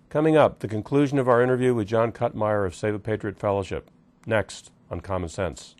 Coming up, the conclusion of our interview with John Kotmair of Save a Patriot Fellowship. Next on Common Sense.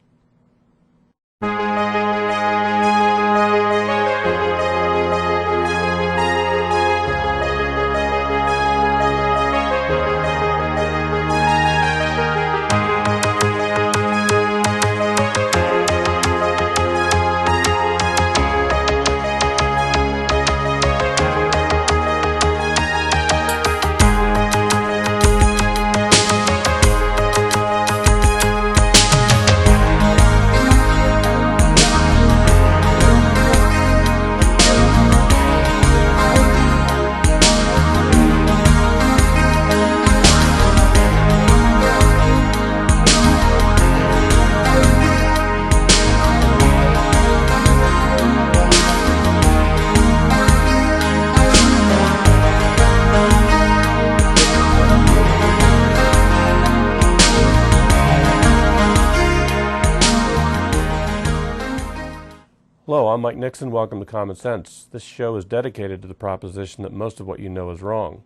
Hello, I'm Mike Nixon. Welcome to Common Sense. This show is dedicated to the proposition that most of what you know is wrong.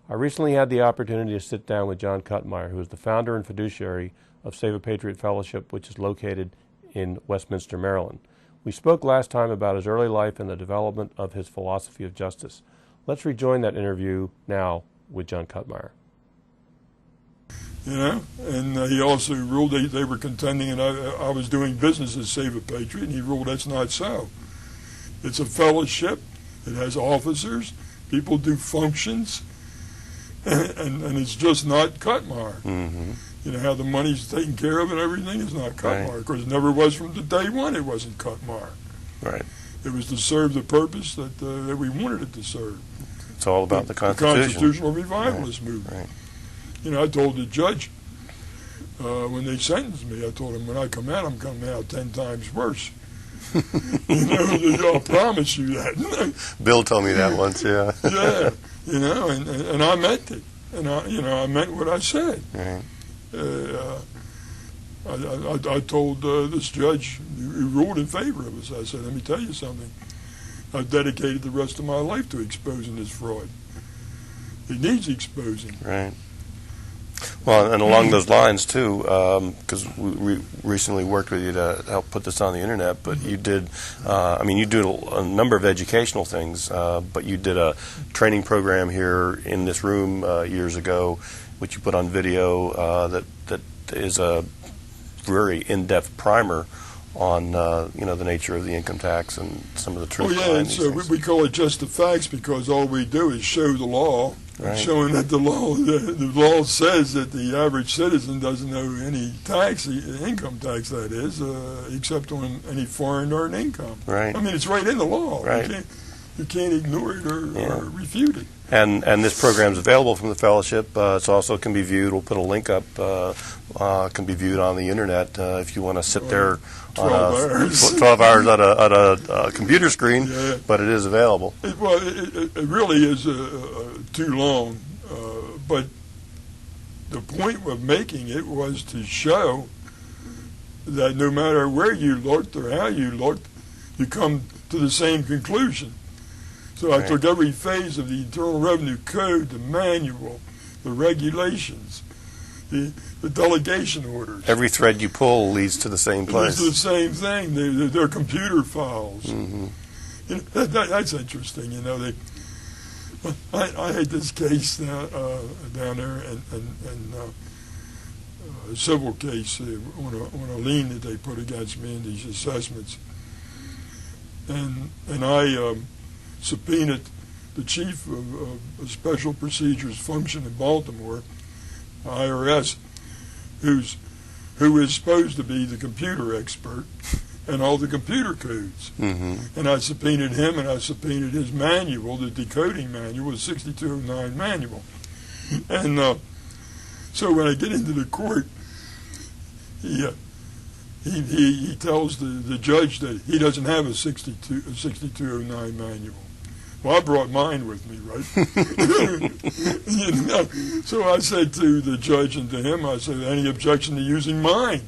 I recently had the opportunity to sit down with John Kotmair, who is the founder and fiduciary of Save a Patriot Fellowship, which is located in Westminster, Maryland. We spoke last time about his early life and the development of his philosophy of justice. Let's rejoin that interview now with John Kotmair. You know, and he also ruled they were contending, and I was doing business as Save a Patriot, and he ruled that's not so. It's a fellowship. It has officers. People do functions, and it's just not Kotmair. Mm-hmm. You know, how the money's taken care of and everything is not Kotmair. Because it never was from the day one. It wasn't Kotmair. Right. It was to serve the purpose that we wanted it to serve. It's all about the Constitution. The Constitutional Revivalist Movement. Right. You know, I told the judge when they sentenced me, I told him when I come out, I'm coming out 10 times worse. You know, I'll promise you that. Bill told me that once, yeah. Yeah, you know, and I meant it. And I meant what I said. Right. I told this judge, who ruled in favor of us, I said, let me tell you something. I've dedicated the rest of my life to exposing this fraud. It needs exposing. Right. Well, and along those lines, too, because we recently worked with you to help put this on the internet, but you did, you do a number of educational things, but you did a training program here in this room years ago, which you put on video that is a very in-depth primer on, the nature of the income tax and some of the truth behind these things. We call it just the facts because all we do is show the law. Right. Showing that the law says that the average citizen doesn't owe any tax, income tax that is, except on any foreign earned income. Right. I mean, it's right in the law. Right. You can't ignore it or refute it. And this program is available from the fellowship. It also can be viewed. We'll put a link up. Can be viewed on the internet if you want to sit there 12 hours at a computer screen. Yeah. But it is available. It really is too long. But the point of making it was to show that no matter where you looked or how you looked, you come to the same conclusion. So I took every phase of the Internal Revenue Code, the manual, the regulations, the delegation orders. Every thread you pull leads to the same place. It's the same thing. They're computer files. Mm-hmm. You know, that's interesting. You know, I had this case down there, and a civil case on a lien that they put against me in these assessments, and I subpoenaed the chief of a special procedures function in Baltimore, IRS, who is supposed to be the computer expert and all the computer codes. Mm-hmm. And I subpoenaed him, and I subpoenaed his manual, the decoding manual, the 6209 manual. And so when I get into the court, he tells the judge that he doesn't have a 6209 manual. Well, I brought mine with me, right? You know? So I said to the judge and to him, I said, any objection to using mine?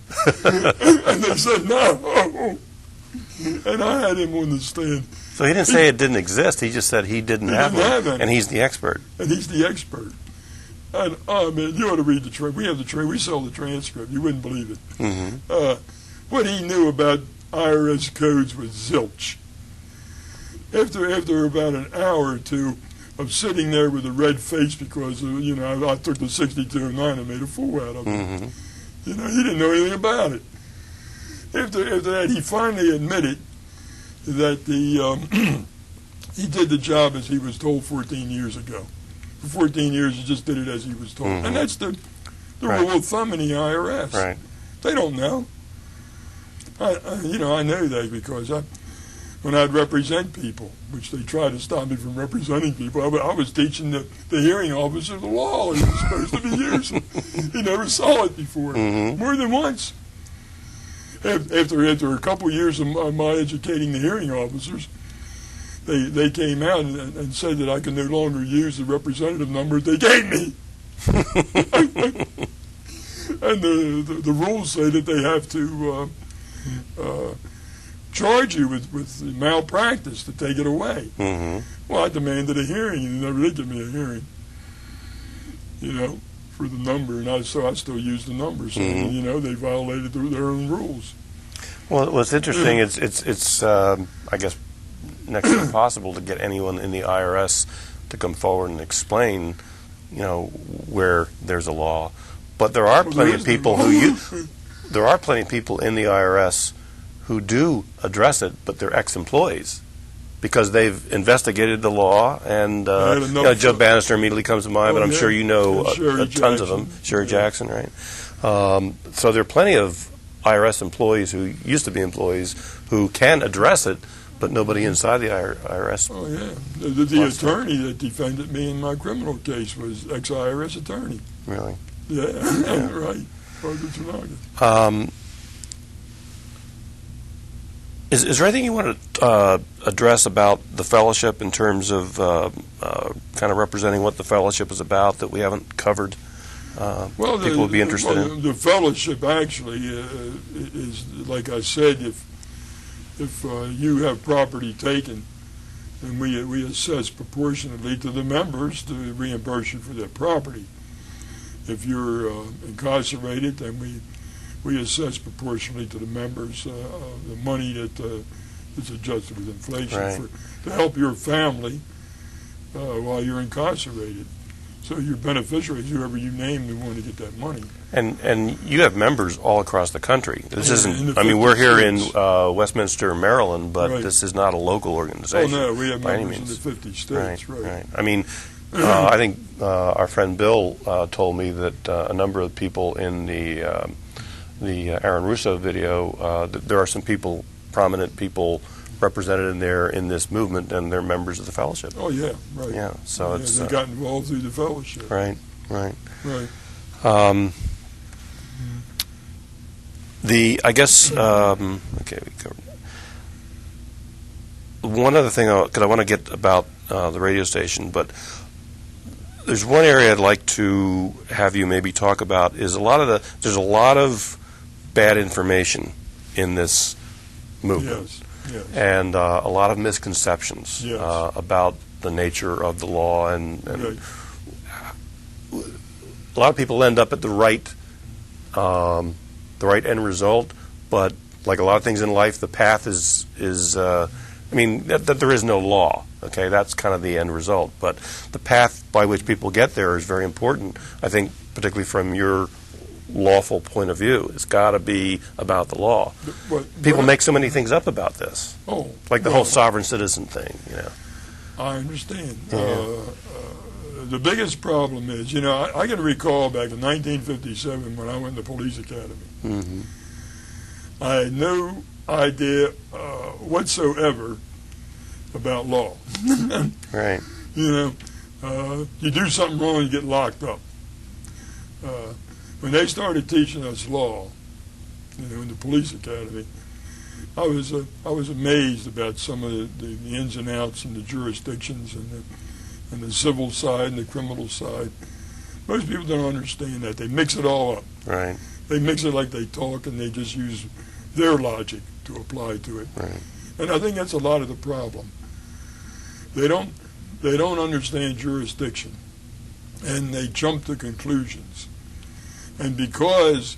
And they said, no. And I had him on the stand. So he didn't say it didn't exist. He just said he didn't have it, and he's the expert. And he's the expert. And, oh man, you ought to read the we have we sell the transcript. You wouldn't believe it. Mm-hmm. What he knew about IRS codes was zilch. After about an hour or two of sitting there with a red face because I took the 6209 and made a fool out of him. Mm-hmm. He didn't know anything about it. After that, he finally admitted that he did the job as he was told 14 years ago. For 14 years, he just did it as he was told. Mm-hmm. And that's the Right. rule of thumb in the IRS. Right. They don't know. I know that because when I'd represent people, which they tried to stop me from representing people, I was teaching the hearing officer the law he was supposed to be using. He never saw it before, more than once. After a couple of years of my educating the hearing officers, they came out and said that I could no longer use the representative number they gave me. And the rules say that they have to charge you with malpractice to take it away. Mm-hmm. Well, I demanded a hearing, and they never did give me a hearing, for the number, and so I still use the number. So, they violated their own rules. Well, what's interesting, it's I guess, next to impossible to get anyone in the IRS to come forward and explain, where there's a law. But there are plenty of people there are plenty of people in the IRS who do address it, but they're ex-employees because they've investigated the law. And Joe Bannister immediately comes to mind, but I'm sure you know tons of them. Sherry Jackson, right? So there are plenty of IRS employees who used to be employees who can address it, but nobody inside the IRS. Oh, yeah. The attorney that defended me in my criminal case was ex-IRS attorney. Really? Yeah, right. Is there anything you want to address about the fellowship in terms of kind of representing what the fellowship is about that we haven't covered? People would be interested in. The fellowship actually is, like I said, if you have property taken, and we assess proportionately to the members to reimburse you for that property. If you're incarcerated, then we assess proportionally to the members the money that is adjusted with inflation to help your family while you're incarcerated. So your beneficiaries, whoever you name, they want to get that money. And you have members all across the country. This isn't. I mean, we're here in Westminster, Maryland, but this is not a local organization. Oh no, we have by members any means. in the 50 states. Right. I mean, I think our friend Bill told me that a number of people in the Aaron Russo video, that there are some people, prominent people, represented in this movement, and they're members of the fellowship. Oh yeah, right. Yeah, so it's they got involved through the fellowship. Right. I guess okay. We covered one other thing because I want to get about the radio station, but there's one area I'd like to have you maybe talk about is there's a lot of bad information in this movement. Yes. And a lot of misconceptions about the nature of the law, and a lot of people end up at the right end result. But like a lot of things in life, the path is that there is no law. Okay, that's kind of the end result. But the path by which people get there is very important. I think, particularly from your lawful point of view, it's got to be about the law. People make so many things up about this. Like the whole sovereign citizen thing. I understand. The biggest problem is, I can recall back in 1957 when I went to police academy. Mm-hmm. I had no idea whatsoever about law. Right. You do something wrong, you get locked up. When they started teaching us law, in the police academy, I was amazed about some of the ins and outs and the jurisdictions and the civil side and the criminal side. Most people don't understand that. They mix it all up. Right. They mix it like they talk, and they just use their logic to apply to it. Right. And I think that's a lot of the problem. They don't understand jurisdiction. and they jump to conclusions. And because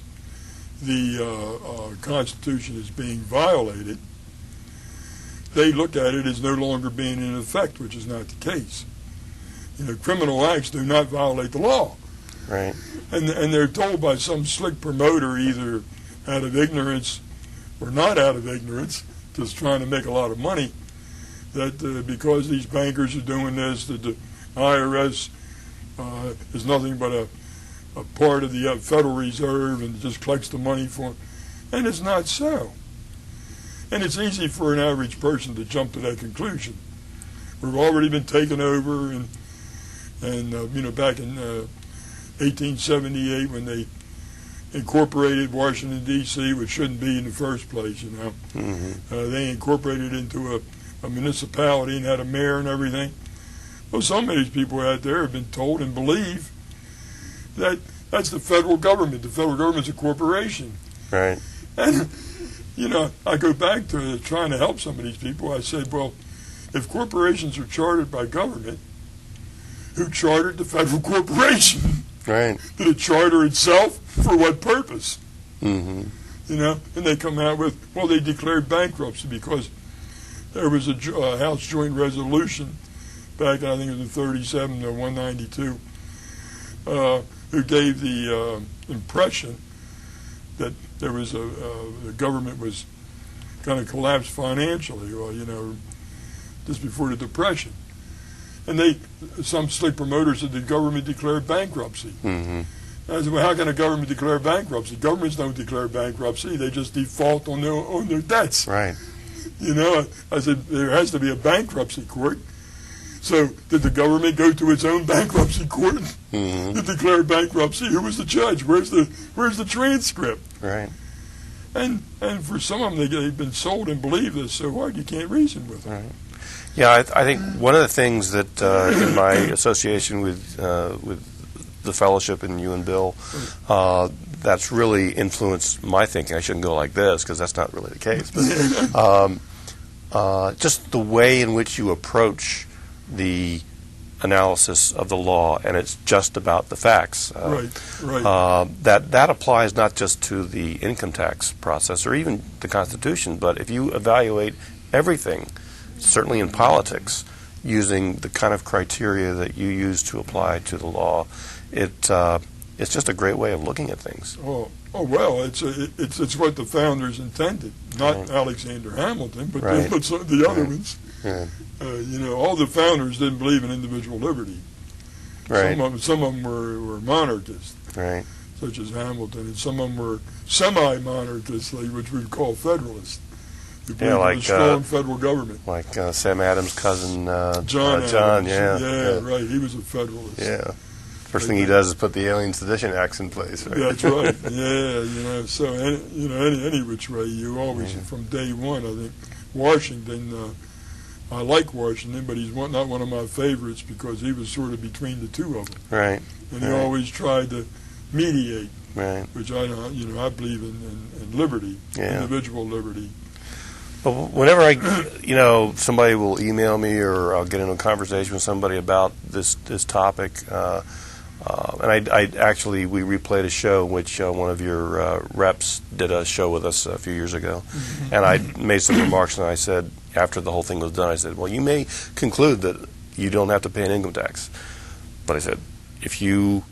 the Constitution is being violated, they look at it as no longer being in effect, which is not the case. Criminal acts do not violate the law. Right. And they're told by some slick promoter, either out of ignorance or not out of ignorance, just trying to make a lot of money, that because these bankers are doing this, that the IRS is nothing but a part of the Federal Reserve and just collects the money for them. And it's not so. And it's easy for an average person to jump to that conclusion. We've already been taken over, and back in 1878 when they incorporated Washington, D.C., which shouldn't be in the first place, they incorporated it into a municipality and had a mayor and everything. Well, some of these people out there have been told and believe that that's the federal government. The federal government's a corporation. Right. And, I go back to trying to help some of these people. I said, well, if corporations are chartered by government, who chartered the federal corporation? Right. Did it charter itself? For what purpose? Mm-hmm. And they come out with, well, they declared bankruptcy because there was a House Joint Resolution back in, I think it was in 37 or 192, who gave the impression that there was the government was going to collapse financially, just before the Depression. And some slick promoters said the government declared bankruptcy. Mm-hmm. I said, well, how can a government declare bankruptcy? Governments don't declare bankruptcy. They just default on their debts. Right. I said, there has to be a bankruptcy court. So did the government go to its own bankruptcy court to declare bankruptcy? Who was the judge? Where's the transcript? Right. And for some of them, they've been sold and believe this so hard you can't reason with them. Right. Yeah, I think one of the things that in my association with the fellowship and you and Bill, that's really influenced my thinking. I shouldn't go like this because that's not really the case. But just the way in which you approach the analysis of the law, and it's just about the facts. Right. That applies not just to the income tax process or even the Constitution, but if you evaluate everything, certainly in politics, using the kind of criteria that you use to apply to the law, it's just a great way of looking at things. Oh well, it's what the founders intended, not Alexander Hamilton, but the other ones. Yeah. All the founders didn't believe in individual liberty. Right. Some of them were monarchists, right, such as Hamilton, and some of them were semi-monarchists, which we would call federalists. Like a strong federal government. Like Sam Adams' cousin John. Yeah, right. He was a federalist. Yeah. First thing he does is put the Alien Sedition Acts in place. Right? That's right. Yeah. So any which way, you always from day one. I think Washington. I like Washington, but he's not one of my favorites because he was sort of between the two of them. Right. And he always tried to mediate. Right. Which I believe in liberty, individual liberty. But whenever somebody will email me or I'll get into a conversation with somebody about this topic, and we replayed a show in which one of your reps did a show with us a few years ago, and I made some remarks, and I said, after the whole thing was done, I said, well, you may conclude that you don't have to pay an income tax, but I said, if you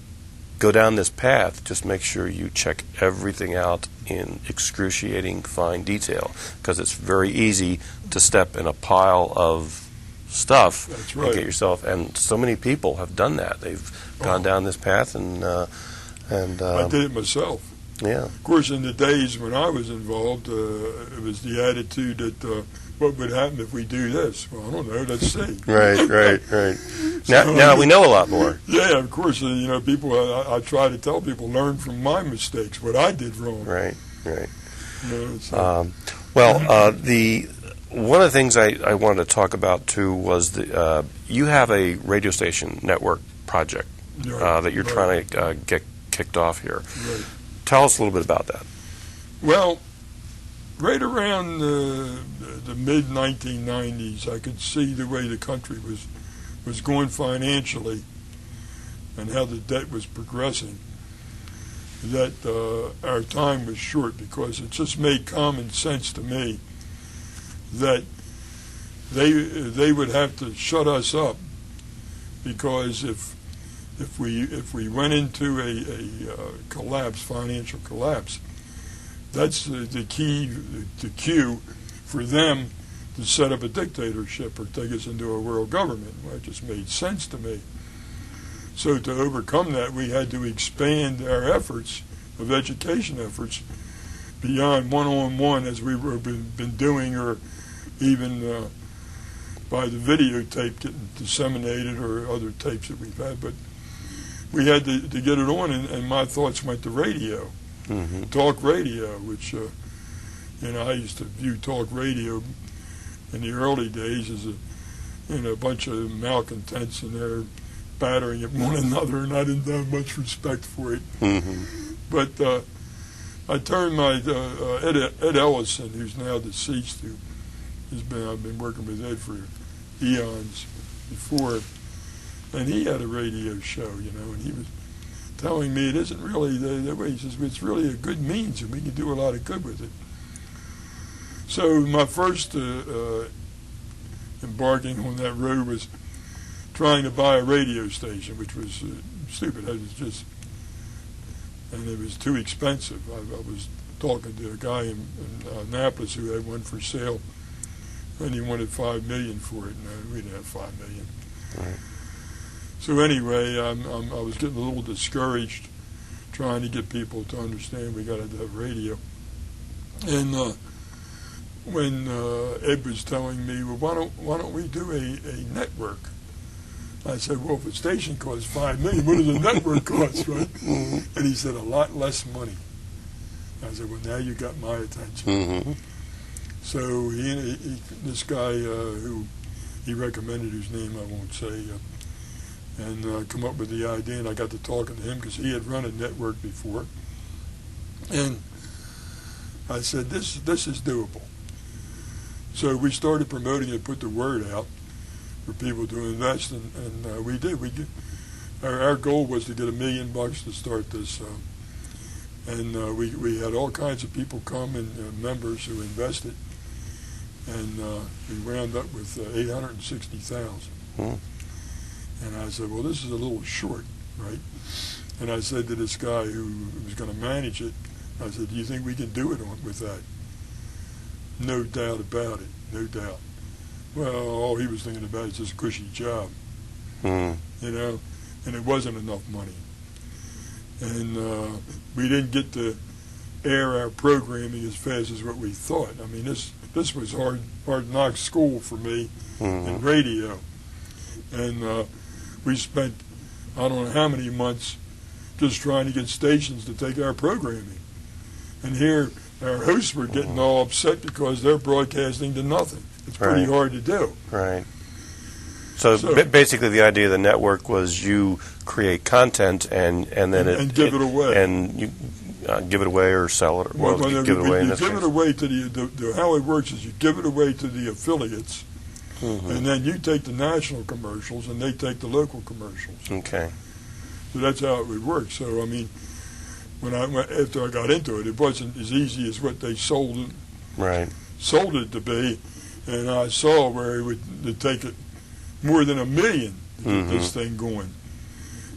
go down this path, just make sure you check everything out in excruciating fine detail, because it's very easy to step in a pile of stuff and get yourself. And so many people have done that. They've gone down this path, and I did it myself. Yeah. Of course, in the days when I was involved, it was the attitude that what would happen if we do this? Well, I don't know. Let's see. Right. Now we know a lot more. Yeah, of course. People. I try to tell people, learn from my mistakes, what I did wrong. Right. So. One of the things I wanted to talk about too was you have a radio station network project that you're trying to get kicked off here. Right. Tell us a little bit about that. Well, right around the mid-1990s, I could see the way the country was going financially, and how the debt was progressing, that our time was short, because it just made common sense to me that they would have to shut us up, because if we went into a collapse, financial collapse, that's the cue for them to set up a dictatorship or take us into a world government. Well, it just made sense to me. So to overcome that, we had to expand our efforts of education efforts beyond one-on-one, as we were been doing, or even by the videotape getting disseminated, or other tapes that we've had. But we had to get it on, and my thoughts went to radio, talk radio, which I used to view talk radio in the early days as a bunch of malcontents, and they're battering at one another, and I didn't have much respect for it. But I turned my Ed Ellison, who's now deceased, I've been working with Ed for eons before, and he had a radio show, and he was telling me it isn't really the way. He says it's really a good means, and we can do a lot of good with it. So my first embarking on that road was trying to buy a radio station, which was stupid. And it was too expensive. I was talking to a guy in Annapolis who had one for sale, and he wanted $5 million for it. No, we didn't have $5 million. Right. So anyway, I was getting a little discouraged trying to get people to understand we got to have radio. And when Ed was telling me, well, why don't we do a network? I said, well, if a station costs $5 million, what does a network cost, right? And he said, a lot less money. I said, well, now you got my attention. So this guy who he recommended, whose name I won't say, and come up with the idea, and I got to talking to him because he had run a network before. And I said, this is doable. So we started promoting it, put the word out for people to invest, and we did. Our goal was to get $1 million to start this, and we had all kinds of people come, and members who invested, and we wound up with $860,000. And I said, well, this is a little short, right? And I said to this guy who was going to manage it, I said, do you think we can do it with that? No doubt about it, no doubt. Well, all he was thinking about is just a cushy job, and it wasn't enough money. And we didn't get to air our programming as fast as what we thought. I mean, this was hard knock school for me in radio. And we spent, I don't know how many months, just trying to get stations to take our programming. And here, our hosts were getting all upset because they're broadcasting to nothing. It's pretty hard to do. Right. So basically, the idea of the network was you create content and then give it away, and you give it away or sell it. Or give it away. You give it away to the how it works is you give it away to the affiliates, and then you take the national commercials and they take the local commercials. Okay. So that's how it would work. So I mean, after I got into it, it wasn't as easy as what they sold it to be. And I saw where it would take it more than $1 million to get this thing going.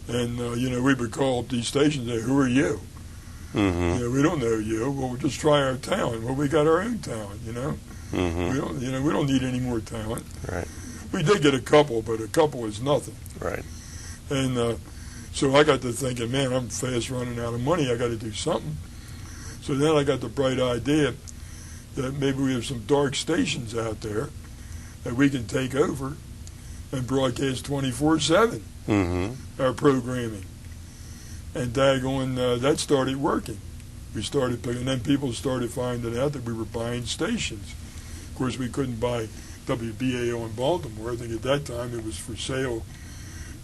And, we would call up these stations and say, who are you? We don't know you. Well, we'll just try our talent. Well, we got our own talent, We don't need any more talent. Right. We did get a couple, but a couple is nothing. Right. And so I got to thinking, man, I'm fast running out of money. I got to do something. So then I got the bright idea that maybe we have some dark stations out there that we can take over and broadcast 24/7 our programming. And daggone, that started working. We started picking, and then people started finding out that we were buying stations. Of course, we couldn't buy WBAO in Baltimore. I think at that time it was for sale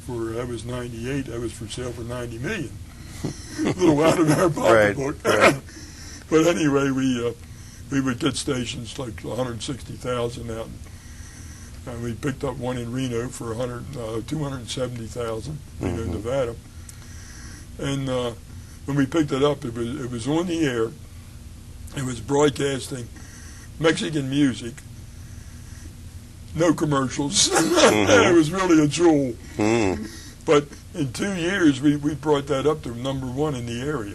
that was 98, that was for sale for $90 million. A little out of our pocketbook. Right. But anyway, we would get stations like 160,000 out in And we picked up one in Reno for $270,000, Reno, Nevada. And when we picked it up, it was on the air. It was broadcasting Mexican music, no commercials. It was really a jewel. But in 2 years, we brought that up to #1 in the area.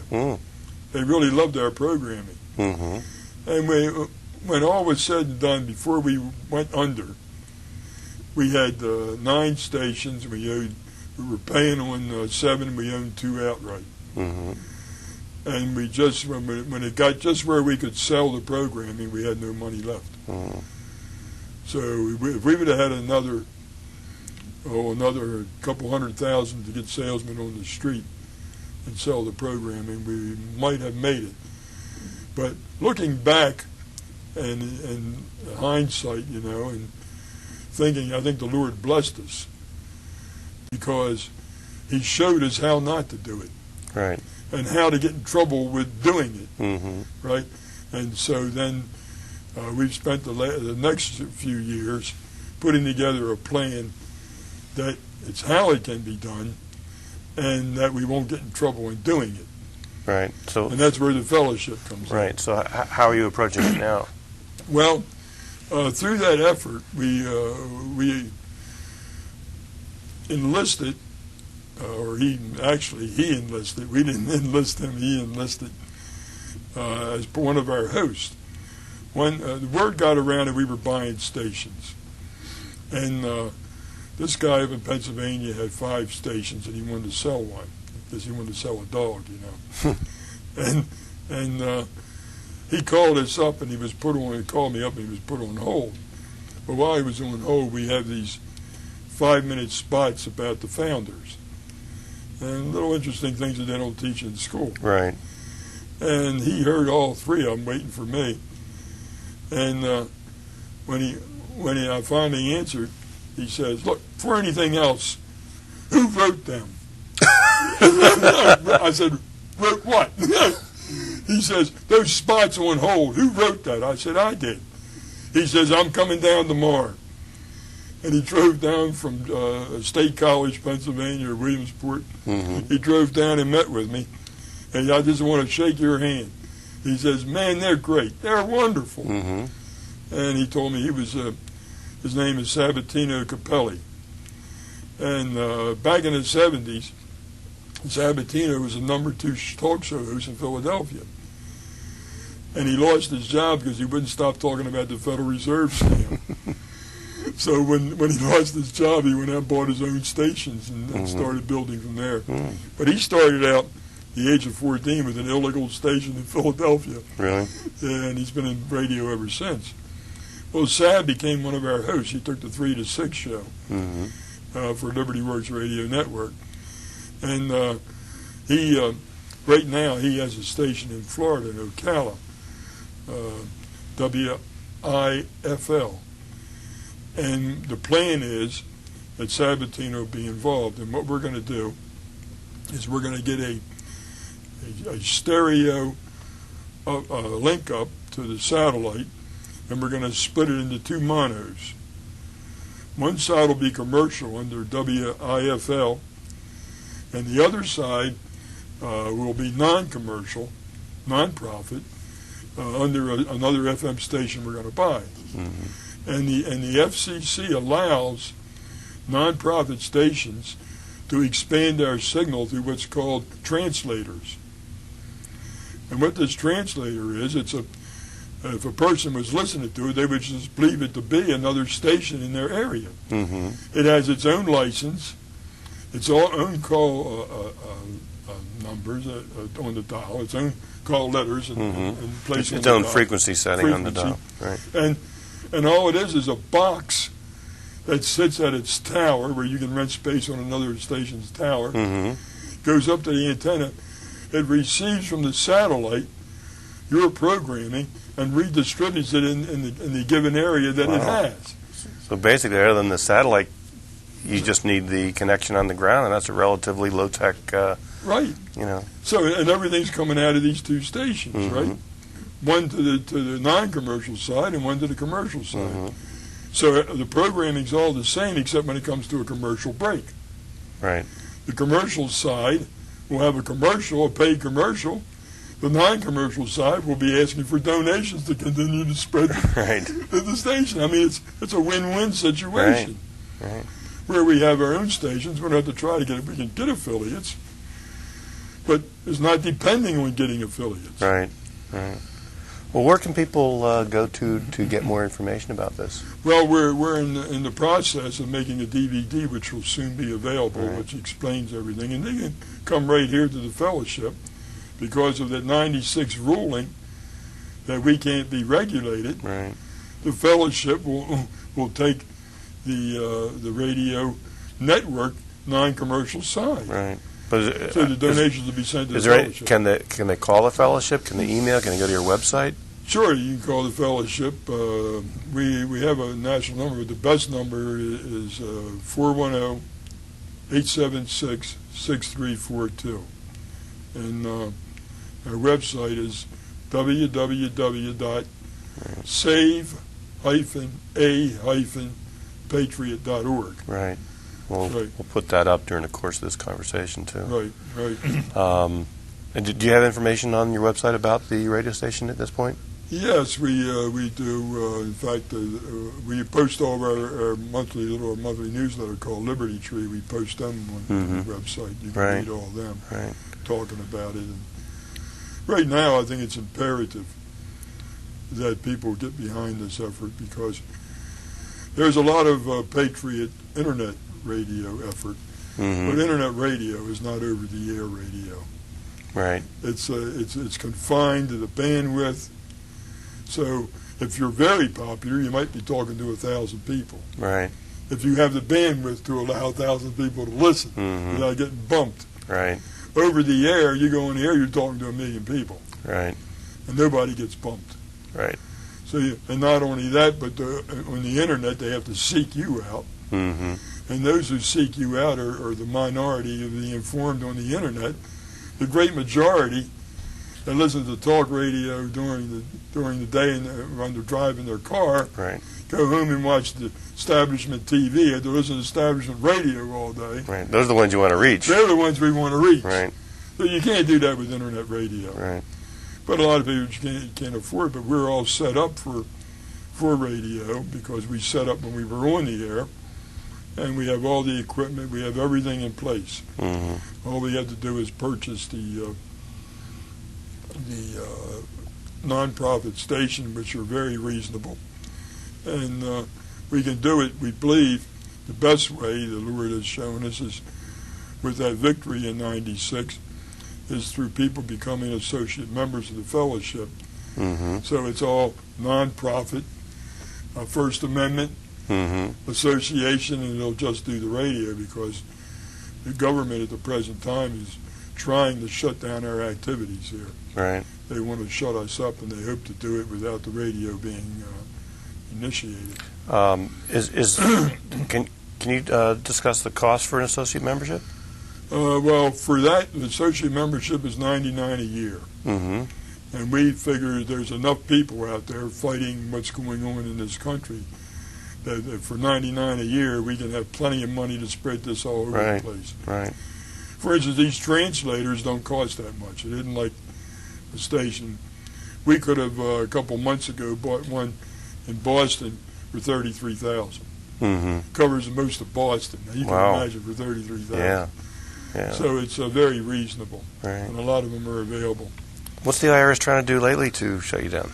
They really loved our programming. And when all was said and done, before we went under, we had 9 stations. We were paying on 7. We owned 2 outright. And we just when it got just where we could sell the programming, we had no money left. So if we would have had another couple $100,000 to get salesmen on the street and sell the programming, we might have made it. But looking back and in hindsight, and thinking, I think the Lord blessed us because He showed us how not to do it. Right. And how to get in trouble with doing it, right? And so then we've spent the next few years putting together a plan that it's how it can be done and that we won't get in trouble in doing it. Right. So. And that's where the fellowship comes in. Right. So how are you approaching it now? Well, through that effort, we enlisted. Or he enlisted. We didn't enlist him. He enlisted as one of our hosts. When the word got around that we were buying stations, and this guy up in Pennsylvania had 5 stations, and he wanted to sell one because he wanted to sell a dog, and he called us up, and he called me up, and he was put on hold. But while he was on hold, we have these 5-minute spots about the founders. And little interesting things that they don't teach in school. Right. And he heard all 3 of them waiting for me. And when I finally answered, he says, "Look, for anything else, who wrote them?" I said, "Wrote what?" He says, "Those spots on hold, who wrote that?" I said, "I did." He says, "I'm coming down tomorrow." And he drove down from State College, Pennsylvania, or Williamsport. He drove down and met with me. And I just want to shake your hand. He says, "Man, they're great. They're wonderful." And he told me his name is Sabatino Capelli. And back in the 70s, Sabatino was the #2 talk show host in Philadelphia. And he lost his job because he wouldn't stop talking about the Federal Reserve scam. So when he lost his job, he went out and bought his own stations and started building from there. But he started out at the age of 14 with an illegal station in Philadelphia. Really? And he's been in radio ever since. Well, Sab became one of our hosts. He took the 3 to 6 show for Liberty Works Radio Network. And right now, he has a station in Florida, in Ocala, WIFL. And the plan is that Sabatino will be involved. And what we're going to do is we're going to get a stereo link up to the satellite, and we're going to split it into 2 monos. One side will be commercial under WIFL, and the other side will be non-commercial, non-profit, under another FM station we're going to buy. And the FCC allows non-profit stations to expand our signal through what's called translators. And what this translator is, if a person was listening to it, they would just believe it to be another station in their area. It has its own license, its own call numbers on the dial, its own call letters and place on its the own dial. frequency setting on the dial. Right. And all it is a box that sits at its tower, where you can rent space on another station's tower, goes up to the antenna. It receives from the satellite your programming and redistributes it in the given area that it has. So basically, other than the satellite, you just need the connection on the ground, and that's a relatively low-tech, right. So, and everything's coming out of these 2 stations, right? One to the non-commercial side and one to the commercial side. So the programming's all the same except when it comes to a commercial break. Right. The commercial side will have a commercial, a paid commercial. The non-commercial side will be asking for donations to continue to spread the station. I mean, it's a win-win situation. Right. Where we have our own stations, we don't have to try to get it. We can get affiliates, but it's not depending on getting affiliates. Right. Well, where can people go to get more information about this? Well, we're in the process of making a DVD, which will soon be available, which explains everything. And they can come right here to the fellowship because of that 96 ruling that we can't be regulated. Right. The fellowship will take the radio network non-commercial side. Right. But so the donations will be sent to the fellowship. Can they call the fellowship? Can they email? Can they go to your website? Sure, you can call the fellowship. We have a national number, but the best number is 410-876-6342. And our website is www.save-a-patriot.org. Right. We'll put that up during the course of this conversation, too. Right. And do you have information on your website about the radio station at this point? Yes, we do. In fact, we post all of our monthly newsletter called Liberty Tree. We post them on the website. You can read all of them talking about it. And right now, I think it's imperative that people get behind this effort because there's a lot of Patriot Internet radio effort, but Internet radio is not over-the-air radio. Right. It's confined to the bandwidth. So if you're very popular, you might be talking to 1,000 people. Right. If you have the bandwidth to allow 1,000 people to listen without getting bumped. Right. Over the air, you go on the air, you're talking to 1 million people. Right. And nobody gets bumped. Right. So and not only that, but on the internet, they have to seek you out. And those who seek you out are the minority of the informed on the internet. The great majority that listen to talk radio during the day and when they're driving their car, go home and watch the establishment TV. They listen to establishment radio all day. Right. Those are the ones you want to reach. They're the ones we want to reach. Right. So you can't do that with internet radio. Right. But a lot of people can't afford it. But we're all set up for radio because we set up when we were on the air. And we have all the equipment. We have everything in place. All we have to do is purchase the non-profit station, which are very reasonable. And we can do it, we believe, the best way the Lord has shown us is with that victory in 96 is through people becoming associate members of the fellowship. So it's all non-profit, First Amendment, association, and they'll just do the radio because the government at the present time is trying to shut down our activities here. Right. They want to shut us up, and they hope to do it without the radio being initiated. Can you discuss the cost for an associate membership? Well, for that, the associate membership is $99 a year. And we figure there's enough people out there fighting what's going on in this country that for $99 a year, we can have plenty of money to spread this all over the place. Right. For instance, these translators don't cost that much. It isn't like a station. We could have, a couple months ago, bought one in Boston for $33,000. Covers most of Boston. Now, you can imagine for $33,000. Yeah. So it's very reasonable. Right. And a lot of them are available. What's the IRS trying to do lately to shut you down?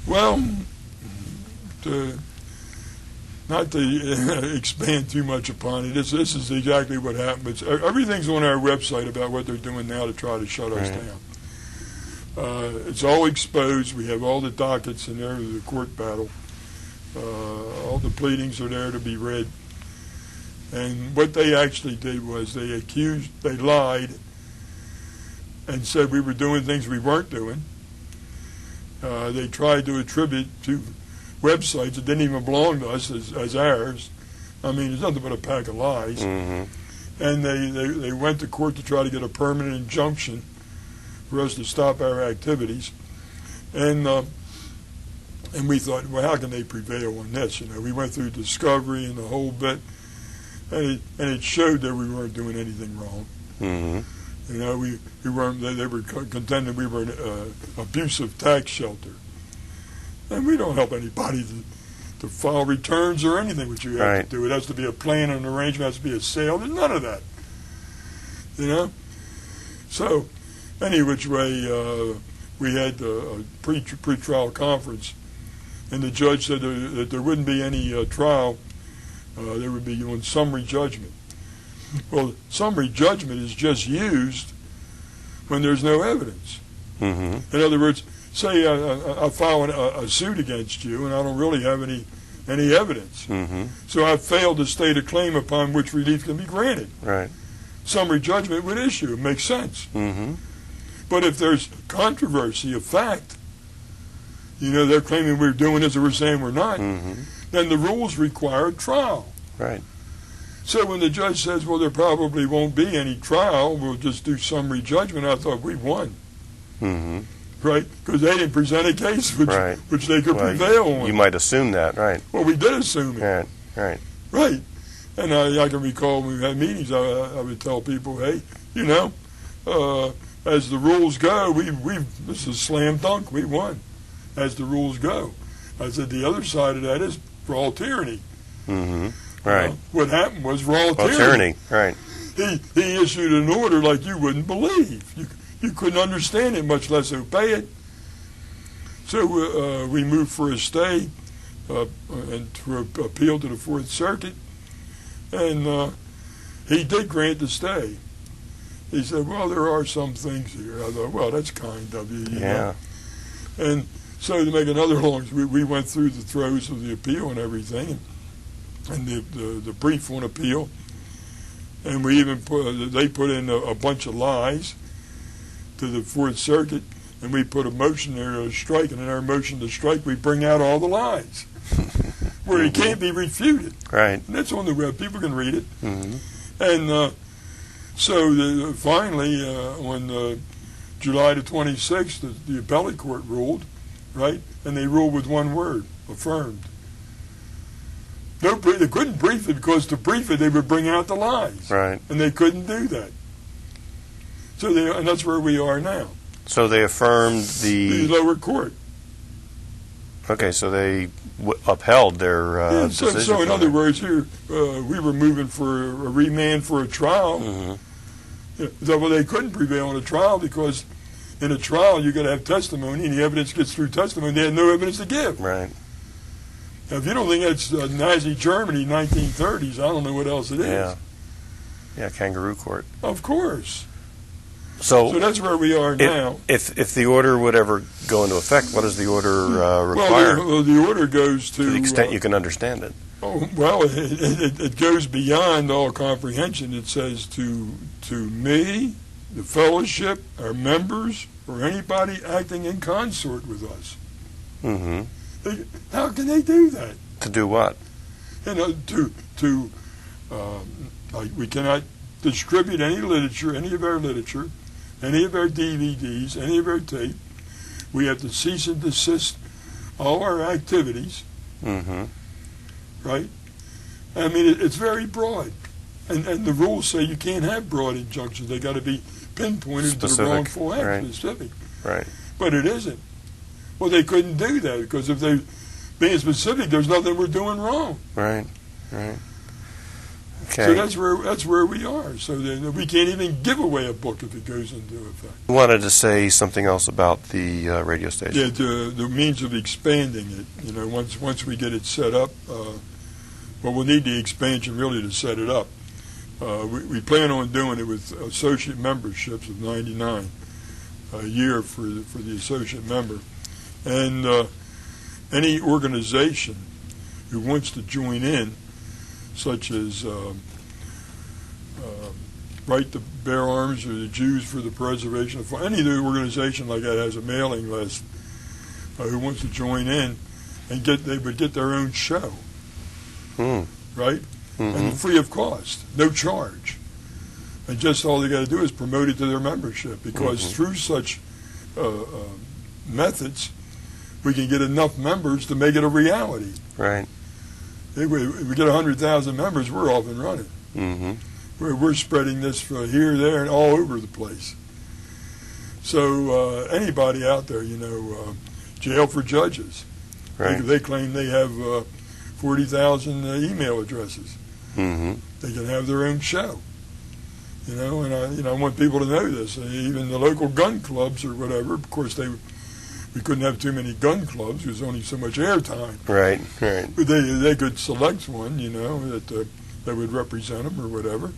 Well, not to expand too much upon it, this is exactly what happened. Everything's on our website about what they're doing now to try to shut us down. It's all exposed. We have all the dockets in there of the court battle. All the pleadings are there to be read. And what they actually did was they lied and said we were doing things we weren't doing. They tried to attribute to websites that didn't even belong to us as ours. I mean, it's nothing but a pack of lies. And they went to court to try to get a permanent injunction for us to stop our activities. And And we thought, well, how can they prevail on this? We went through discovery and the whole bit, and it showed that we weren't doing anything wrong. Mm-hmm. We weren't. They were contending we were an abusive tax shelter, and we don't help anybody to file returns or anything which you have to do. It has to be a plan and an arrangement. It has to be a sale. There's none of that. So, any which way, we had a pre-trial conference, and the judge said that there wouldn't be any trial. There would be on summary judgment. Well, summary judgment is just used when there's no evidence. Mm-hmm. In other words, say I file a suit against you, and I don't really have any evidence. Mm-hmm. So I've failed to state a claim upon which relief can be granted. Right. Summary judgment would issue. It makes sense. Mm-hmm. But if there's controversy of fact, they're claiming we're doing this or we're saying we're not, Mm-hmm. then the rules require trial. Right. So when the judge says, well, there probably won't be any trial, we'll just do summary judgment, I thought we won. Mm-hmm. Right? Because they didn't present a case which they could prevail on. You might assume that, right. Well, we did assume it. Right. Right. And I can recall when we had meetings, I would tell people, hey, as the rules go, this is a slam dunk, we won. As the rules go. I said the other side of that is raw tyranny. Mm-hmm. Right. What happened was raw tyranny. Right. He issued an order like you wouldn't believe. You couldn't understand it, much less obey it. So we moved for a stay and to appeal to the Fourth Circuit, and he did grant the stay. He said, well, there are some things here. I thought, well, that's kind of you. Yeah. And so to make another long, we went through the throes of the appeal and everything, and the brief on appeal, and we even they put in a bunch of lies to the Fourth Circuit, and we put a motion there to strike, and in our motion to strike, we bring out all the lies, where it can't be refuted. Right. And that's on the web. People can read it. Mm-hmm. And so finally, on July the 26th, the appellate court ruled, right? And they ruled with one word, affirmed. They couldn't brief it because to brief it, they would bring out the lies. Right. And they couldn't do that. So and that's where we are now. So they affirmed the lower court. Okay, so they upheld their decision. So in other words, here we were moving for a remand for a trial. Mm-hmm. Well, they couldn't prevail in a trial because in a trial you got to have testimony, and the evidence gets through testimony. They had no evidence to give. Right. Now, if you don't think that's Nazi Germany, 1930s, I don't know what else it is. Yeah, kangaroo court. Of course. So that's where we are now. If the order would ever go into effect, what does the order require? Well, the order goes to the extent you can understand it. Oh, well, it goes beyond all comprehension. It says to me, the fellowship, our members, or anybody acting in consort with us. Mm-hmm. How can they do that? To do what? We cannot distribute any literature, any of our literature, any of our DVDs, any of our tape. We have to cease and desist all our activities. Mm-hmm. Right? I mean, it's very broad. And the rules say you can't have broad injunctions. They got to be pinpointed specific. To the wrongful act, right. Specific. Right. But it isn't. Well, they couldn't do that because if they being specific, there's nothing we're doing wrong. Right. Okay. So that's where we are. So then we can't even give away a book if it goes into effect. I wanted to say something else about the radio station. Yeah, the means of expanding it. Once we get it set up, we'll need the expansion really to set it up. We plan on doing it with associate memberships of 99 a year for the associate member, and any organization who wants to join in, such as Right to Bear Arms or the Jews for the Preservation of any organization like that has a mailing list who wants to join in, and they would get their own show, right? Mm-hmm. And free of cost, no charge. And just all they got to do is promote it to their membership, because through such methods, we can get enough members to make it a reality. Right. If we get 100,000 members, we're off and running. Mm-hmm. We're spreading this for here, there, and all over the place. So anybody out there, jail for judges. Right. They claim they have 40,000 email addresses. Mm-hmm. They can have their own show. And I want people to know this. Even the local gun clubs or whatever, of course, we couldn't have too many gun clubs. There's only so much airtime. Right, right. But they could select one, that would represent them or whatever,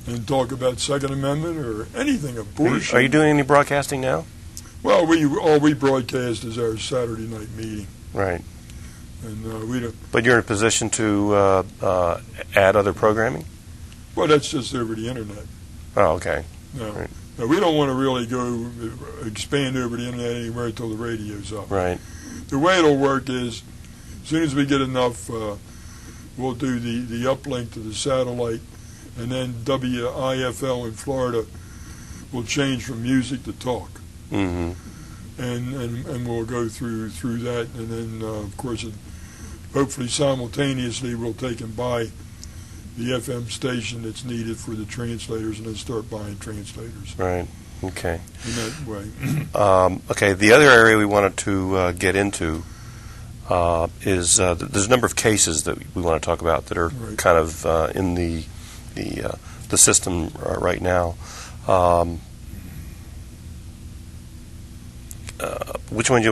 and talk about Second Amendment or anything, abortion. Are you doing any broadcasting now? Well, all we broadcast is our Saturday night meeting. Right. And we don't. But you're in a position to add other programming? Well, that's just over the internet. Oh, okay. No, Right. no, we don't want to really go expand over the internet anywhere until the radio's up. Right. The way it'll work is, as soon as we get enough, we'll do the uplink to the satellite, and then WIFL in Florida will change from music to talk. Mm-hmm. And we'll go through that, and then of course, hopefully simultaneously we'll take and buy the FM station that's needed for the translators, and then start buying translators. Right. Okay. In that way. Okay. The other area we wanted to get into is there's a number of cases that we want to talk about that are Right. kind of in the system right now. Which one?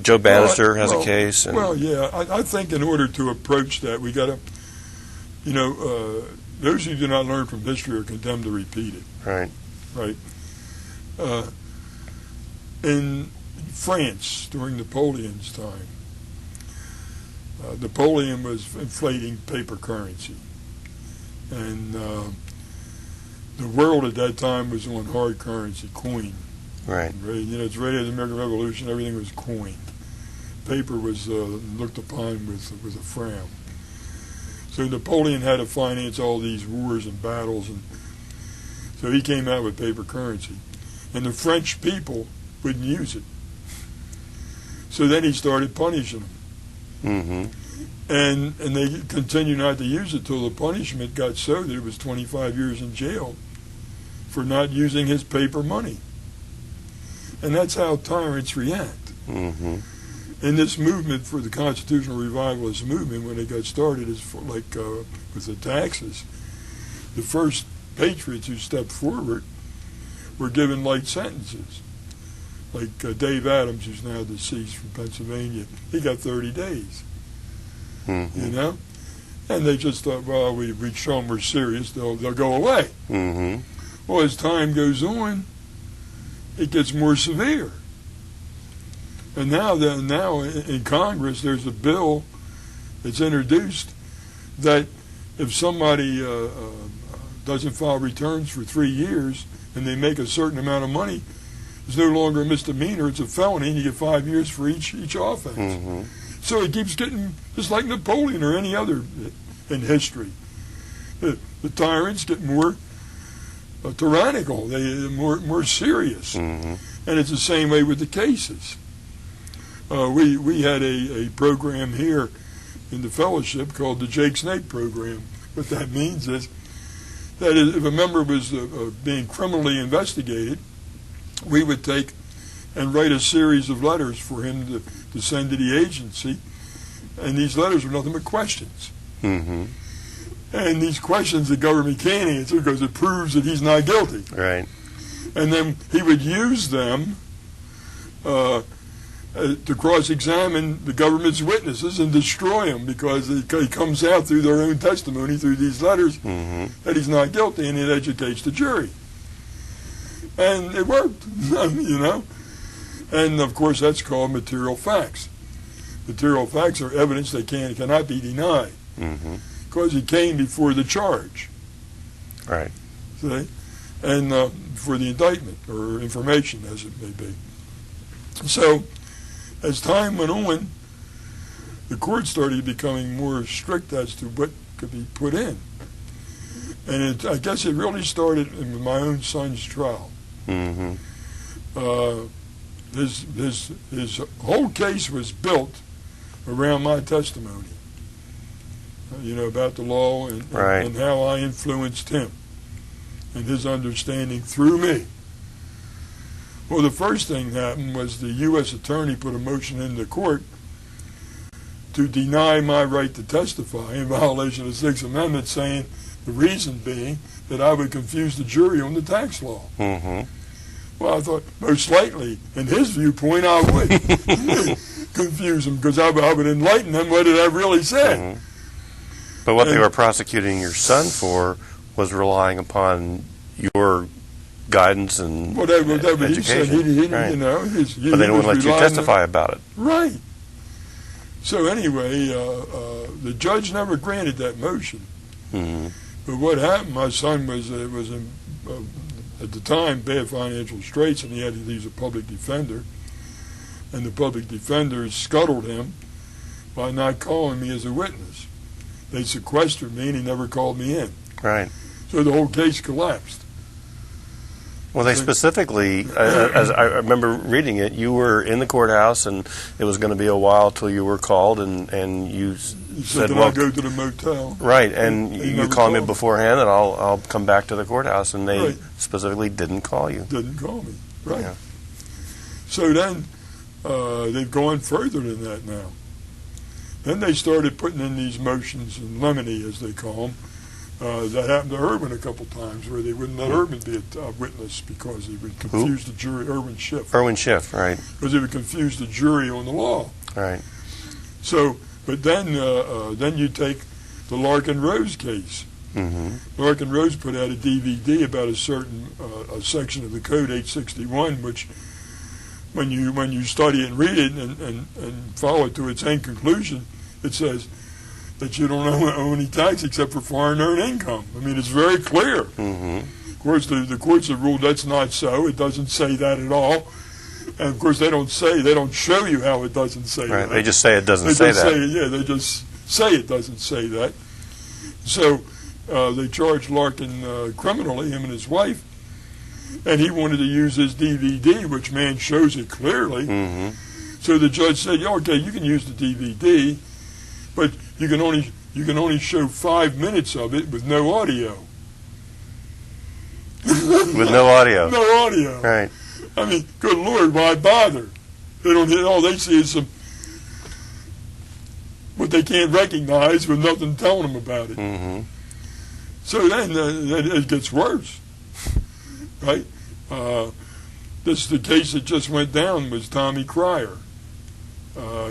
Joe Bannister has a case. Well, yeah. I think in order to approach that, we got to, those who do not learn from history are condemned to repeat it. Right. Right. In France during Napoleon's time, Napoleon was inflating paper currency, and the world at that time was on hard currency, coin. Right. It's right after the American Revolution, everything was coin. Paper was looked upon with a frown. So Napoleon had to finance all these wars and battles, and so he came out with paper currency. And the French people wouldn't use it. So then he started punishing them. Mm-hmm. And they continued not to use it till the punishment got so that it was 25 years in jail for not using his paper money. And that's how tyrants react. Mm-hmm. In this movement for the Constitutional Revivalist Movement, when it got started, is with the taxes, the first patriots who stepped forward were given light sentences. Like Dave Adams, who's now deceased from Pennsylvania, he got 30 days. Mm-hmm. And they just thought, well, we'd show them we're serious, they'll go away. Mm-hmm. Well, as time goes on, it gets more severe. And now in Congress, there's a bill that's introduced that if somebody doesn't file returns for 3 years and they make a certain amount of money, it's no longer a misdemeanor, it's a felony, and you get 5 years for each offense. Mm-hmm. So it keeps getting, just like Napoleon or any other in history. The tyrants get more tyrannical, they're more serious. Mm-hmm. And it's the same way with the cases. We had a program here in the fellowship called the Jake Snake program. What that means is that if a member was being criminally investigated, we would take and write a series of letters for him to send to the agency, and these letters were nothing but questions. Mm-hmm. And these questions the government can't answer because it proves that he's not guilty. Right. And then he would use them to cross-examine the government's witnesses and destroy them because it comes out through their own testimony, through these letters, Mm-hmm. that he's not guilty, and it educates the jury. And it worked, And, of course, that's called material facts. Material facts are evidence that cannot be denied Mm-hmm. because it came before the charge. Right. See? And for the indictment or information, as it may be. So, as time went on, the court started becoming more strict as to what could be put in. And I guess it really started with my own son's trial. Mm-hmm. his whole case was built around my testimony, about the law and how I influenced him and his understanding through me. Well, the first thing that happened was the U.S. attorney put a motion in the court to deny my right to testify in violation of the Sixth Amendment, saying the reason being that I would confuse the jury on the tax law. Mm-hmm. Well, I thought most likely, in his viewpoint, I would confuse them because I would enlighten them what did I really say. Mm-hmm. But what they were prosecuting your son for was relying upon your guidance and whatever education. He said, he right. But they didn't want to let you testify about it. Right. So anyway, the judge never granted that motion. Mm-hmm. But what happened? My son was in, at the time, bad financial straits, and he had to use a public defender. And the public defenders scuttled him by not calling me as a witness. They sequestered me, and he never called me in. Right. So the whole case collapsed. Well, they specifically, as I remember reading it, you were in the courthouse, and it was going to be a while till you were called, and you said, "Well, I'll go to the motel." Right, and you called me beforehand, and I'll come back to the courthouse, and they right. specifically didn't call you. Didn't call me, right? Yeah. So then they've gone further than that now. Then they started putting in these motions in limine, as they call them. That happened to Urban a couple times, where they wouldn't let Urban be a witness because he would confuse the jury. Irwin Schiff. Irwin Schiff, right. Because he would confuse the jury on the law. Right. So, but then you take the Larkin Rose case. Mm-hmm. Larkin Rose put out a DVD about a certain a section of the Code 861, which when you study it and read it and follow it to its end conclusion, it says that you don't owe any tax except for foreign earned income. I mean, it's very clear. Mm-hmm. Of course, the courts have ruled that's not so. It doesn't say that at all. And of course, they don't show you how it doesn't say right. that. They just say it doesn't say that. They just say it doesn't say that. So they charged Larkin criminally, him and his wife, and he wanted to use his DVD, which man shows it clearly. Mm-hmm. So the judge said, "Yeah, okay, you can use the DVD, but you can only show 5 minutes of it with no audio." With no audio. No audio. Right. I mean, good Lord, why bother? They don't. All they see is what they can't recognize with nothing telling them about it. Mm-hmm. So then it gets worse, right? The case that just went down was Tommy Cryer.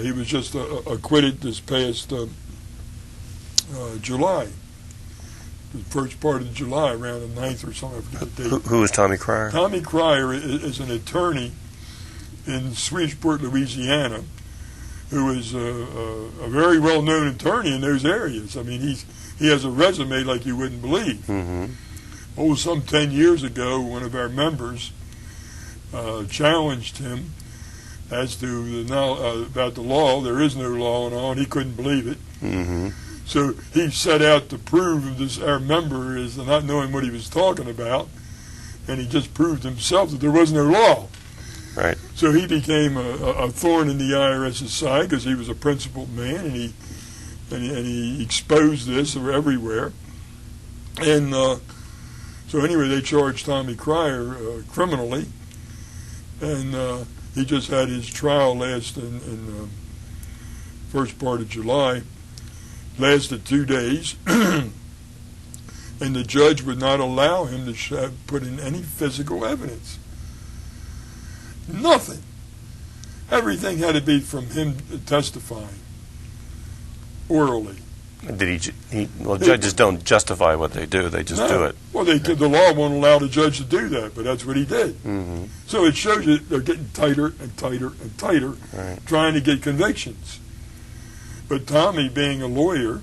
He was just acquitted this past July, the first part of July, around the 9th or something. I forget the date. Who is Tommy Cryer? Tommy Cryer is an attorney in Swedesport, Louisiana, who is a very well-known attorney in those areas. I mean, he has a resume like you wouldn't believe. Mm-hmm. Some 10 years ago, one of our members challenged him as to about the law. There is no law and all, and he couldn't believe it. Mm-hmm. So he set out to prove our member is not knowing what he was talking about, and he just proved himself that there was no law. Right. So he became a thorn in the IRS's side because he was a principled man, and he exposed this everywhere. And so anyway, they charged Tommy Cryer criminally, and he just had his trial last in first part of July. Lasted 2 days, and the judge would not allow him to put in any physical evidence. Nothing. Everything had to be from him testifying orally. Did judges don't justify what they do; they just do it. Well, the law won't allow the judge to do that, but that's what he did. Mm-hmm. So it shows you they're getting tighter and tighter and tighter, right, trying to get convictions. But Tommy, being a lawyer,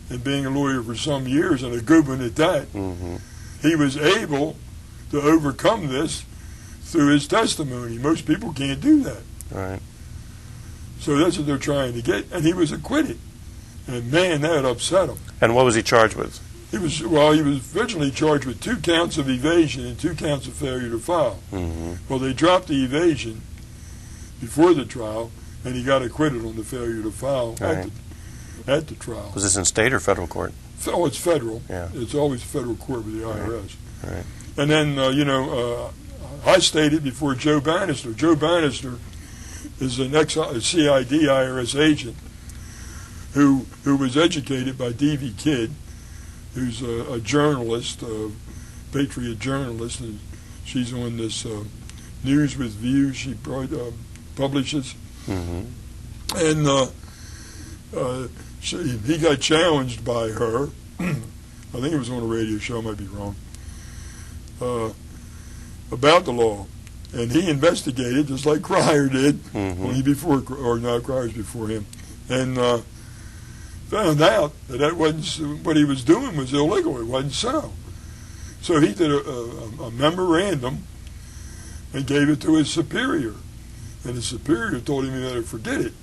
and being a lawyer for some years, and a good one at that, mm-hmm, he was able to overcome this through his testimony. Most people can't do that. right. So that's what they're trying to get, and he was acquitted. And man, that upset him. And what was he charged with? He was originally charged with 2 counts of evasion and 2 counts of failure to file. Mm-hmm. Well, they dropped the evasion, before the trial, and he got acquitted on the failure to file at the trial. Was this in state or federal court? Oh, it's federal. Yeah. It's always federal court with the IRS. Right. And then, I stated before Joe Bannister. Joe Bannister is an CID IRS agent who was educated by D.V. Kidd, who's a journalist, a patriot journalist, and she's on this News with Views she publishes. Mm-hmm. And he got challenged by her. I think it was on a radio show, I might be wrong, about the law. And he investigated just like Cryer did, only Cryer's before him, and found out that wasn't what he was doing was illegal. It wasn't so. So he did a memorandum and gave it to his superior. And his superior told him he better forget it.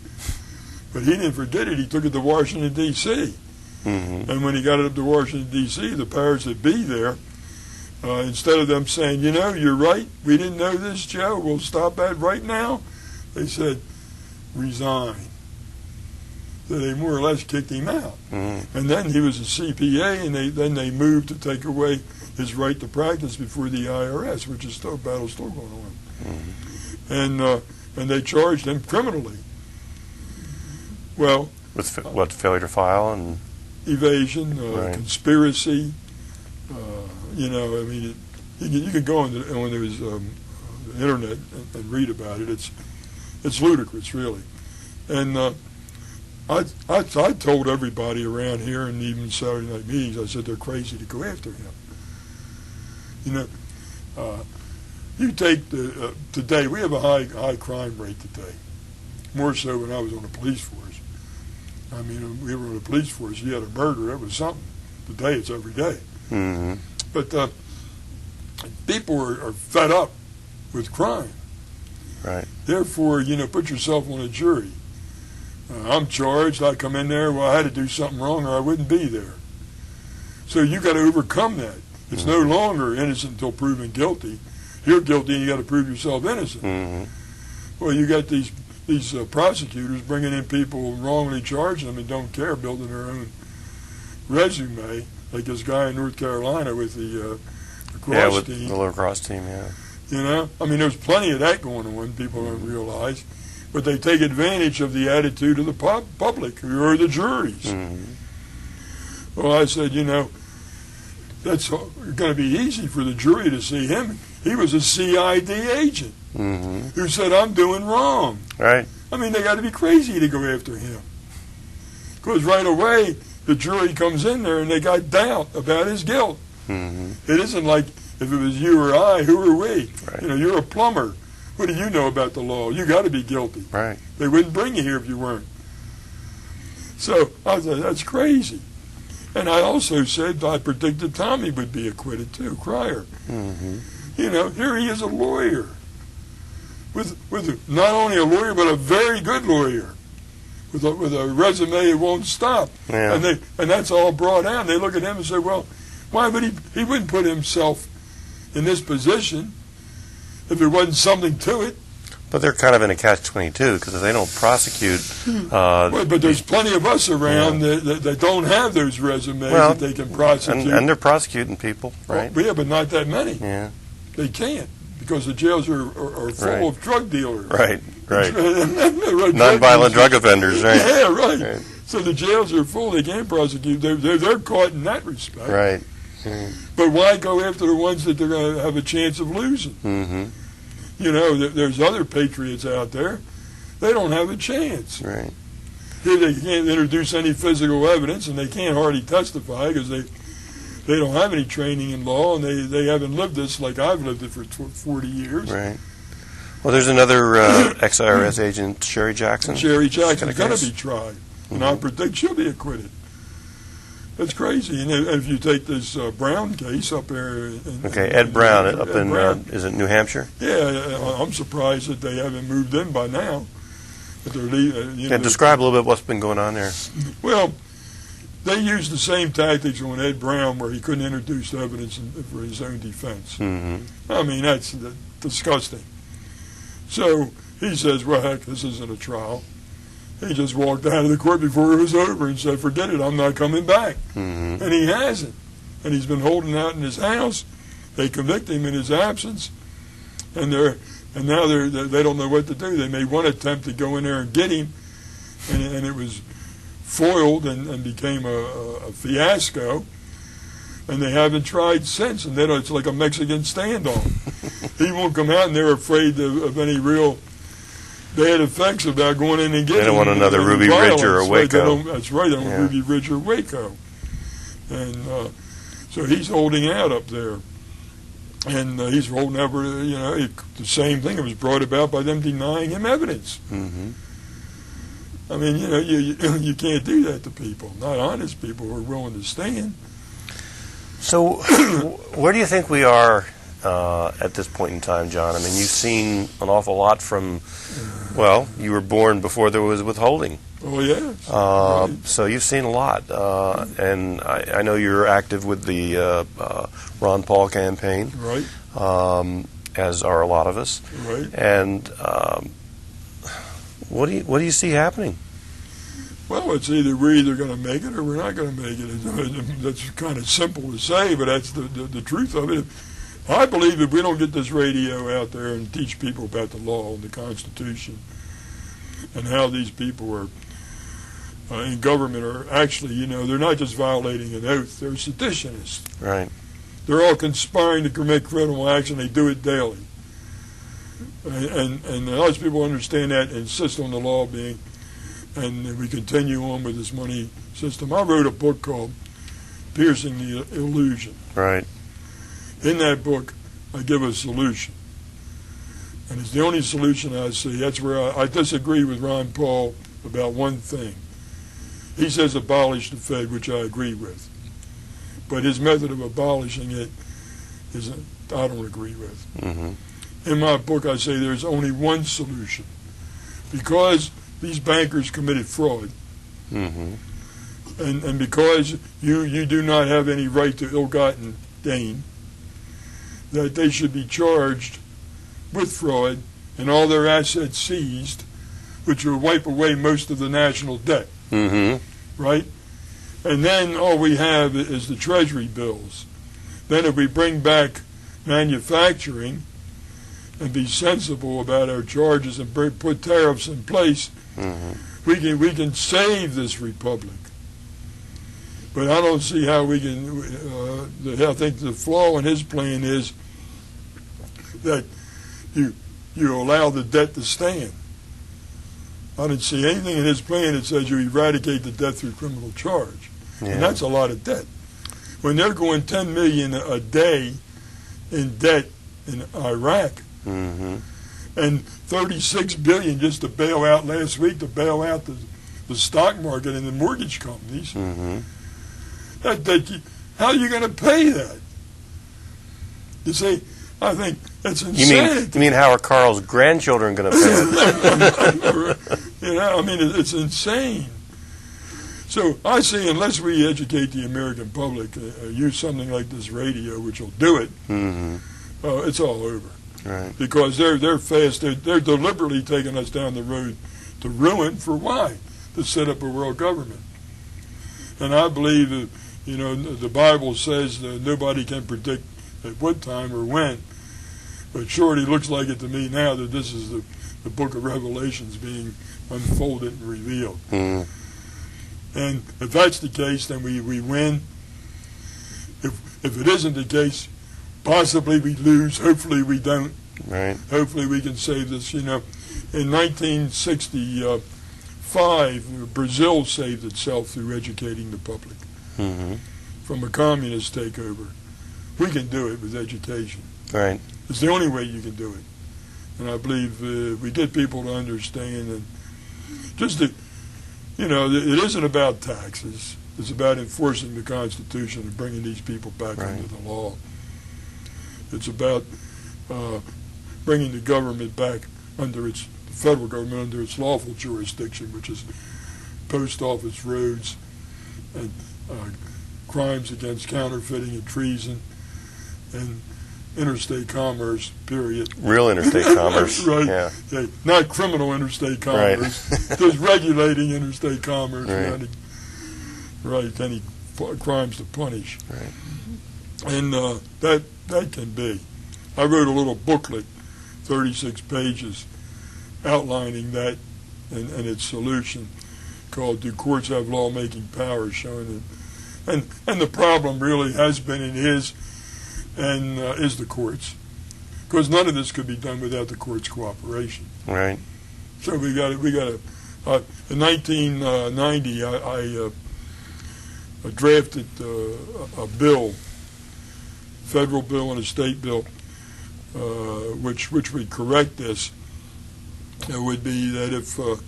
But he didn't forget it. He took it to Washington, D.C. Mm-hmm. And when he got it up to Washington, D.C., the powers that be there, instead of them saying, you're right, we didn't know this, Joe, we'll stop that right now, they said, resign. So they more or less kicked him out. Mm-hmm. And then he was a CPA, and then they moved to take away his right to practice before the IRS, which is battle's still going on. Mm-hmm. And they charged him criminally. Well, with failure to file and evasion, right. Conspiracy. You can go on his internet and read about it. It's ludicrous, really. And I told everybody around here, and even Saturday night meetings, I said they're crazy to go after him. You take today, we have a high crime rate today, more so when I was on the police force. I mean, we were on the police force, you had a murder, it was something. Today, it's every day. Mm-hmm. But people are fed up with crime. Right. Therefore, put yourself on a jury. I'm charged, I come in there, well, I had to do something wrong or I wouldn't be there. So you got to overcome that. It's no longer innocent until proven guilty. You're guilty and you got to prove yourself innocent. Mm-hmm. Well, you got these prosecutors bringing in people wrongly charging them and don't care, building their own resume, like this guy in North Carolina with the lacrosse team. The lacrosse team, yeah. I mean, there's plenty of that going on, people don't realize. But they take advantage of the attitude of the public, who are the juries. Mm-hmm. Well, I said, that's going to be easy for the jury to see him. He was a CID agent who said, I'm doing wrong. Right. I mean, they got to be crazy to go after him. Because right away, the jury comes in there and they got doubt about his guilt. Mm-hmm. It isn't like if it was you or I, who are we? Right. You're a plumber. What do you know about the law? You got to be guilty. Right. They wouldn't bring you here if you weren't. So I thought, that's crazy. And I also said I predicted Tommy would be acquitted too, Cryer. Mm-hmm. Here he is, a lawyer. With not only a lawyer, but a very good lawyer. With a resume that won't stop. Yeah. And that's all brought out. They look at him and say, well, why would he wouldn't put himself in this position if there wasn't something to it. But they're kind of in a catch-22 because if they don't prosecute... but there's plenty of us around that don't have those resumes that they can prosecute. And they're prosecuting people, right? Well, yeah, but not that many. Yeah. They can't because the jails are full of drug dealers. Right. Non-violent drug offenders, right? Yeah, right. So the jails are full. They can't prosecute. They're caught in that respect. Right. But why go after the ones that they're going to have a chance of losing? Mm-hmm. There's other patriots out there. They don't have a chance. Right. Here they can't introduce any physical evidence, and they can't hardly testify because they don't have any training in law, and they haven't lived this like I've lived it for 40 years. Right. Well, there's another ex-IRS agent, Sherry Jackson. Sherry Jackson's going to be tried, and I predict she'll be acquitted. That's crazy. And if you take this Brown case up there... Ed Brown, is it New Hampshire? Yeah, I'm surprised that they haven't moved in by now. But describe a little bit what's been going on there. Well, they used the same tactics on Ed Brown where he couldn't introduce evidence for his own defense. Mm-hmm. I mean, that's disgusting. So he says, well, heck, this isn't a trial. He just walked out of the court before it was over and said, forget it, I'm not coming back. Mm-hmm. And he hasn't. And he's been holding out in his house. They convict him in his absence. And now they don't know what to do. They made one attempt to go in there and get him, and it was foiled and became a fiasco. And they haven't tried since. And then it's like a Mexican standoff. He won't come out, and they're afraid of any real bad effects about going in and getting him. They don't want another Ruby Ridge or a Waco. Right, that's right, they don't want Ruby Ridge or Waco. And so he's holding out up there. And he's holding out for, the same thing. It was brought about by them denying him evidence. Mm-hmm. I mean, you can't do that to people, not honest people who are willing to stand. So where do you think we are at this point in time, John? I mean, you've seen an awful lot from, well, you were born before there was withholding. Oh, yes. Right. So you've seen a lot. And I know you're active with the Ron Paul campaign. Right. As are a lot of us. Right. And what do you see happening? Well, it's either we're either going to make it or we're not going to make it. That's kind of simple to say, but that's the truth of it. I believe if we don't get this radio out there and teach people about the law and the Constitution and how these people are in government are actually, they're not just violating an oath, they're seditionists. Right. They're all conspiring to commit criminal action. They do it daily. And unless people understand that and insist on the law being, and we continue on with this money system. I wrote a book called Piercing the Illusion. Right. In that book, I give a solution. And it's the only solution I see. That's where I disagree with Ron Paul about one thing. He says abolish the Fed, which I agree with. But his method of abolishing it I don't agree with. Mm-hmm. In my book, I say there's only one solution. Because these bankers committed fraud, mm-hmm. and because you do not have any right to ill-gotten gain, that they should be charged with fraud and all their assets seized, which will wipe away most of the national debt. Mm-hmm. Right? And then all we have is the Treasury bills. Then if we bring back manufacturing and be sensible about our charges and put tariffs in place, mm-hmm. we can save this republic. But I don't see how we can. I think the flaw in his plan is that you allow the debt to stand. I didn't see anything in his plan that says you eradicate the debt through criminal charge, and that's a lot of debt. When they're going $10 million a day in debt in Iraq. Mm-hmm. And $36 billion just to bail out last week, to bail out the stock market and the mortgage companies. Mm-hmm. How are you going to pay that? You see, I think that's insane. You mean how are Carl's grandchildren going to pay it? It's insane. So I say unless we educate the American public, use something like this radio, which will do it, mm-hmm. It's all over. Right. Because they're fast. They're deliberately taking us down the road to ruin. For why? To set up a world government. And I believe that the Bible says that nobody can predict at what time or when. But sure, it looks like it to me now that this is the book of Revelations being unfolded and revealed. Mm. And if that's the case, then we win. If it isn't the case, possibly we lose. Hopefully we don't. Right. Hopefully we can save this. In 1965, Brazil saved itself through educating the public mm-hmm. from a communist takeover. We can do it with education. Right. It's the only way you can do it. And I believe we get people to understand, and just to, it isn't about taxes. It's about enforcing the Constitution and bringing these people back under the law. It's about bringing the government back the federal government under its lawful jurisdiction, which is post office, roads, and crimes against counterfeiting and treason, and interstate commerce, period. Real interstate commerce. Right. Yeah. Yeah. Not criminal interstate commerce. Right. Just regulating interstate commerce. Right. Right. Any crimes to punish. Right. And that can be. I wrote a little booklet, 36 pages, outlining that and its solution, called "Do Courts Have Lawmaking Power?" Showing it, and the problem really has been and is the courts, because none of this could be done without the courts' cooperation. Right. So we got to. In 1990, I drafted a bill, federal bill and a state bill, which would correct this. It would be that if a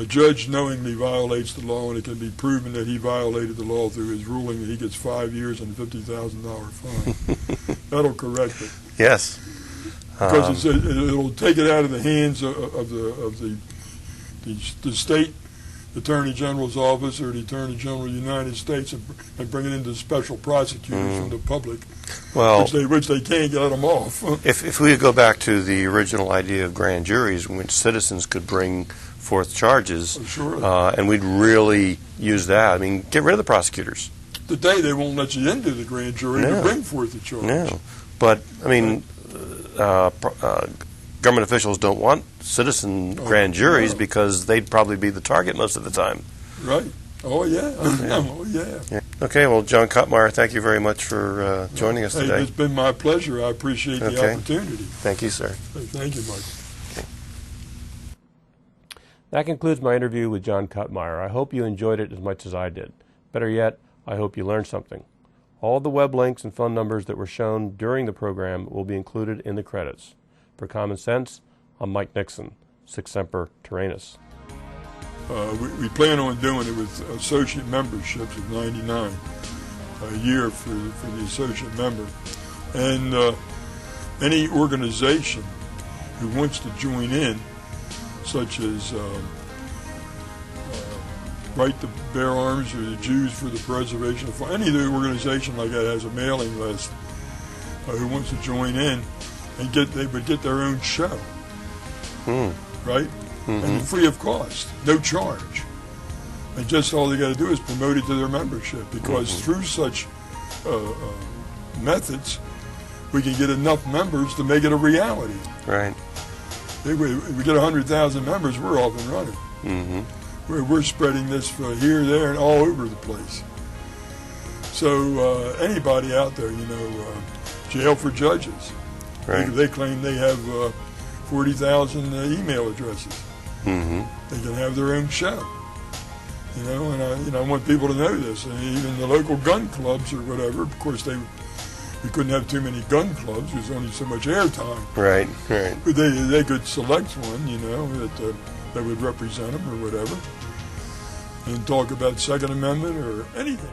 judge knowingly violates the law and it can be proven that he violated the law through his ruling, that he gets 5 years and a $50,000 fine. That'll correct it. Yes. Because it'll take it out of the hands of the state Attorney General's office or the Attorney General of the United States and bring it into special prosecutors from the public, well, which they can't get them off. If we go back to the original idea of grand juries in which citizens could bring forth charges, and we'd really use that. I mean, get rid of the prosecutors. Today they won't let you into the grand jury to bring forth the charge. No, but I mean, government officials don't want citizen grand juries because they'd probably be the target most of the time. Right. Oh, yeah. Oh, yeah. Okay, well, John Kotmair, thank you very much for joining us today. It's been my pleasure. I appreciate the opportunity. Thank you, sir. Thank you, Mike. Okay. That concludes my interview with John Kotmair. I hope you enjoyed it as much as I did. Better yet, I hope you learned something. All of the web links and phone numbers that were shown during the program will be included in the credits. For Common Sense, I'm Mike Nixon, Sic Semper Tyrannis. We plan on doing it with associate memberships of $99 a year for the associate member. And any organization who wants to join in, such as Right to Bear Arms or the Jews for the Preservation of any of the organization like that has a mailing list who wants to join in, and they would get their own show, right? And free of cost, no charge. And just all they got to do is promote it to their membership, because through such methods, we can get enough members to make it a reality. Right. If we get 100,000 members, we're off and running. Mm-hmm. We're spreading this here, there, and all over the place. So anybody out there, jail for judges. Right. They claim they have 40,000 email addresses. They can have their own show. And I want people to know this. And even the local gun clubs or whatever, of course, we couldn't have too many gun clubs. There's only so much airtime. Right, right. But they could select one, that would represent them or whatever, and talk about Second Amendment or anything.